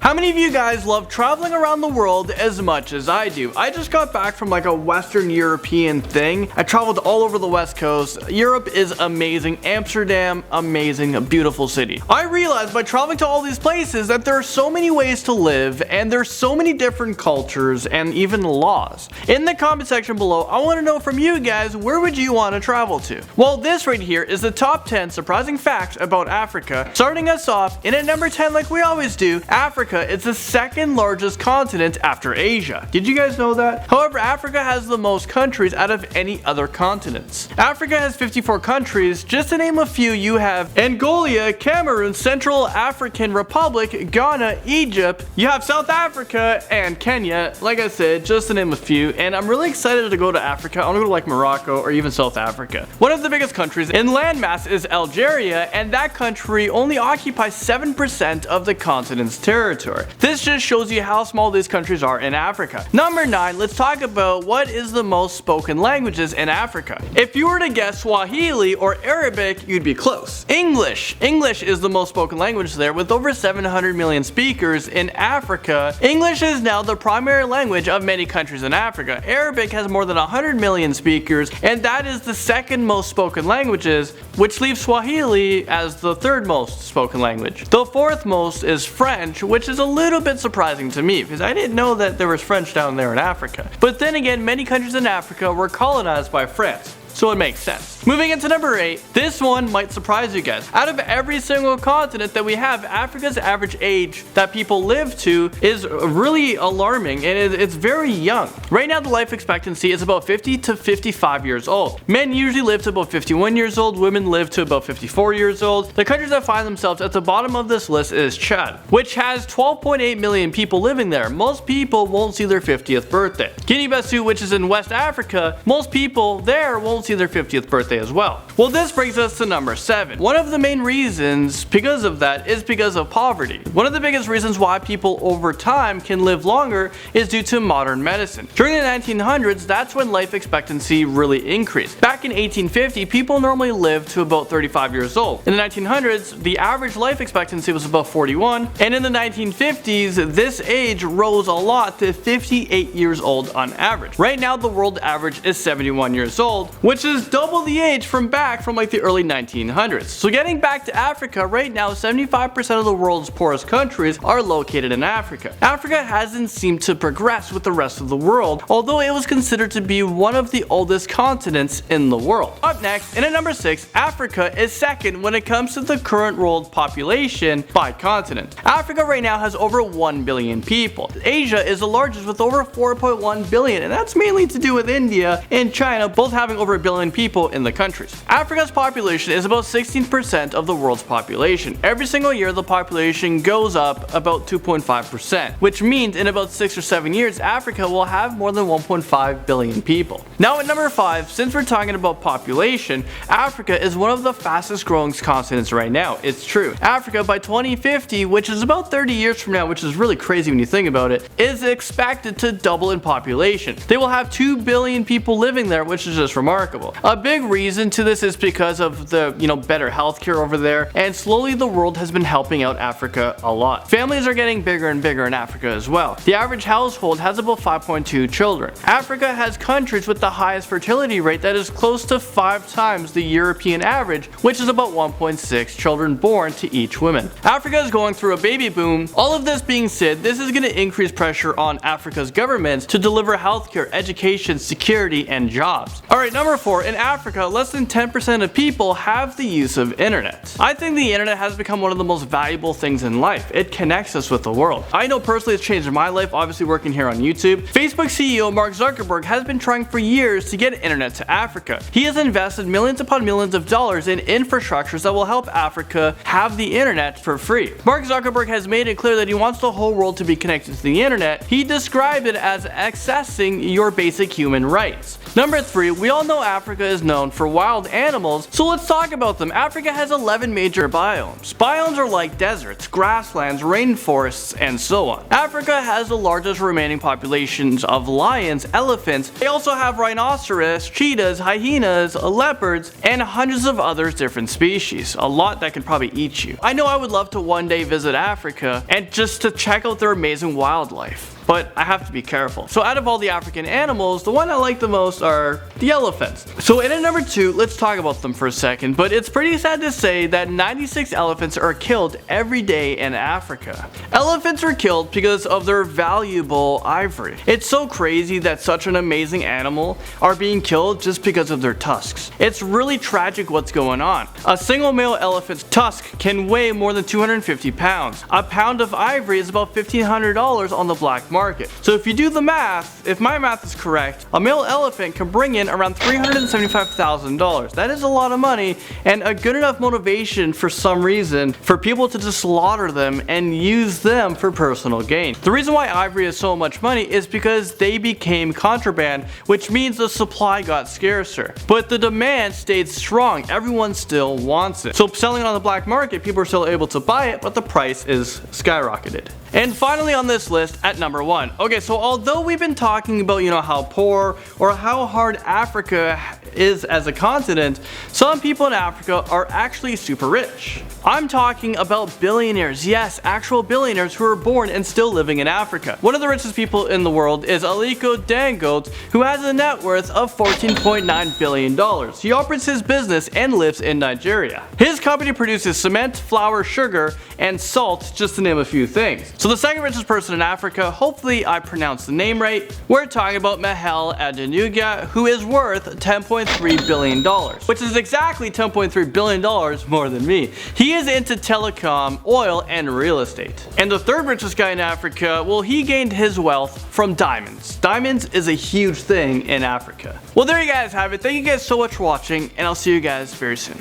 How many of you guys love traveling around the world as much as I do? I just got back from like a Western European thing. I traveled all over the West Coast. Europe is amazing. Amsterdam, amazing, a beautiful city. I realized by traveling to all these places that there are so many ways to live and there's so many different cultures and even laws. In the comment section below, I want to know from you guys, where would you want to travel to? Well, this right here is the top 10 surprising facts about Africa. Starting us off, in at number 10 like we always do, Africa is the second largest continent after Asia. Did you guys know that? However, Africa has the most countries out of any other continents. Africa has 54 countries. Just to name a few, you have Angola, Cameroon, Central African Republic, Ghana, Egypt, you have South Africa, and Kenya. Like I said, just to name a few, and I'm really excited to go to Africa. I want to go to like Morocco or even South Africa. One of the biggest countries in landmass is Algeria, and that country only occupies 7% of the continent's territory. This just shows you how small these countries are in Africa. Number 9, let's talk about what is the most spoken languages in Africa. If you were to guess Swahili or Arabic, you'd be close. English is the most spoken language there with over 700 million speakers in Africa. English is now the primary language of many countries in Africa. Arabic has more than 100 million speakers, and that is the second most spoken languages, which leaves Swahili as the third most spoken language. The fourth most is French, which is a little bit surprising to me because I didn't know that there was French down there in Africa. But then again, many countries in Africa were colonized by France, so it makes sense. Moving into number 8, this one might surprise you guys. Out of every single continent that we have, Africa's average age that people live to is really alarming, and it's very young. Right now the life expectancy is about 50 to 55 years old. Men usually live to about 51 years old, women live to about 54 years old. The countries that find themselves at the bottom of this list is Chad, which has 12.8 million people living there. Most people won't see their 50th birthday. Guinea-Bissau, which is in West Africa, most people there won't see their 50th birthday as well. Well, this brings us to number 7. One of the main reasons because of that is because of poverty. One of the biggest reasons why people over time can live longer is due to modern medicine. During the 1900s, that's when life expectancy really increased. Back in 1850, people normally lived to about 35 years old. In the 1900s, the average life expectancy was about 41, and in the 1950s, this age rose a lot to 58 years old on average. Right now, the world average is 71 years old, which is double the age from like the early 1900s. So getting back to Africa, right now 75% of the world's poorest countries are located in Africa. Africa hasn't seemed to progress with the rest of the world, although it was considered to be one of the oldest continents in the world. Up next, in at number 6, Africa is second when it comes to the current world population by continent. Africa right now has over 1 billion people. Asia is the largest with over 4.1 billion, and that's mainly to do with India and China both having over a billion people in the countries. Africa's population is about 16% of the world's population. Every single year the population goes up about 2.5%, which means in about 6 or 7 years Africa will have more than 1.5 billion people. Now at number 5, since we're talking about population, Africa is one of the fastest growing continents right now. It's true. Africa by 2050, which is about 30 years from now, which is really crazy when you think about it, is expected to double in population. They will have 2 billion people living there, which is just remarkable. A big reason to this is because of the better healthcare over there, and slowly the world has been helping out Africa a lot. Families are getting bigger and bigger in Africa as well. The average household has about 5.2 children. Africa has countries with the highest fertility rate that is close to 5 times the European average, which is about 1.6 children born to each woman. Africa is going through a baby boom. All of this being said, this is going to increase pressure on Africa's governments to deliver healthcare, education, security, and jobs. Alright, number 4, in Africa, less than 10% of people have the use of internet. I think the internet has become one of the most valuable things in life. It connects us with the world. I know personally it's changed my life, obviously working here on YouTube. Facebook CEO Mark Zuckerberg has been trying for years to get internet to Africa. He has invested millions upon millions of dollars in infrastructures that will help Africa have the internet for free. Mark Zuckerberg has made it clear that he wants the whole world to be connected to the internet. He described it as accessing your basic human rights. Number 3, we all know Africa is known for wild animals, so let's talk about them. Africa has 11 major biomes. Biomes are like deserts, grasslands, rainforests, and so on. Africa has the largest remaining populations of lions, elephants. They also have rhinoceros, cheetahs, hyenas, leopards, and hundreds of other different species. A lot that could probably eat you. I know I would love to one day visit Africa and just to check out their amazing wildlife, but I have to be careful. So out of all the African animals, the one I like the most are the elephants. So in at number 2, let's talk about them for a second, but it's pretty sad to say that 96 elephants are killed every day in Africa. Elephants are killed because of their valuable ivory. It's so crazy that such an amazing animal are being killed just because of their tusks. It's really tragic what's going on. A single male elephant's tusk can weigh more than 250 pounds. A pound of ivory is about $1,500 on the black market. So if you do the math, if my math is correct, a male elephant can bring in around $375,000. That is a lot of money and a good enough motivation for some reason for people to just slaughter them and use them for personal gain. The reason why ivory is so much money is because they became contraband, which means the supply got scarcer. But the demand stayed strong. Everyone still wants it. So selling it on the black market, people are still able to buy it, but the price is skyrocketed. And finally on this list, at number 1. Okay, so although we've been talking about, how poor or how hard Africa is as a continent, some people in Africa are actually super rich. I'm talking about billionaires, yes, actual billionaires who are born and still living in Africa. One of the richest people in the world is Aliko Dangote, who has a net worth of $14.9 billion. He operates his business and lives in Nigeria. His company produces cement, flour, sugar, and salt, just to name a few things. So the second richest person in Africa, hopefully I pronounced the name right, we're talking about Mahel Adenuga, who is worth $10.3 billion, which is exactly $10.3 billion more than me. He is into telecom, oil, and real estate. And the third richest guy in Africa, well, he gained his wealth from diamonds. Diamonds is a huge thing in Africa. Well, there you guys have it. Thank you guys so much for watching, and I'll see you guys very soon.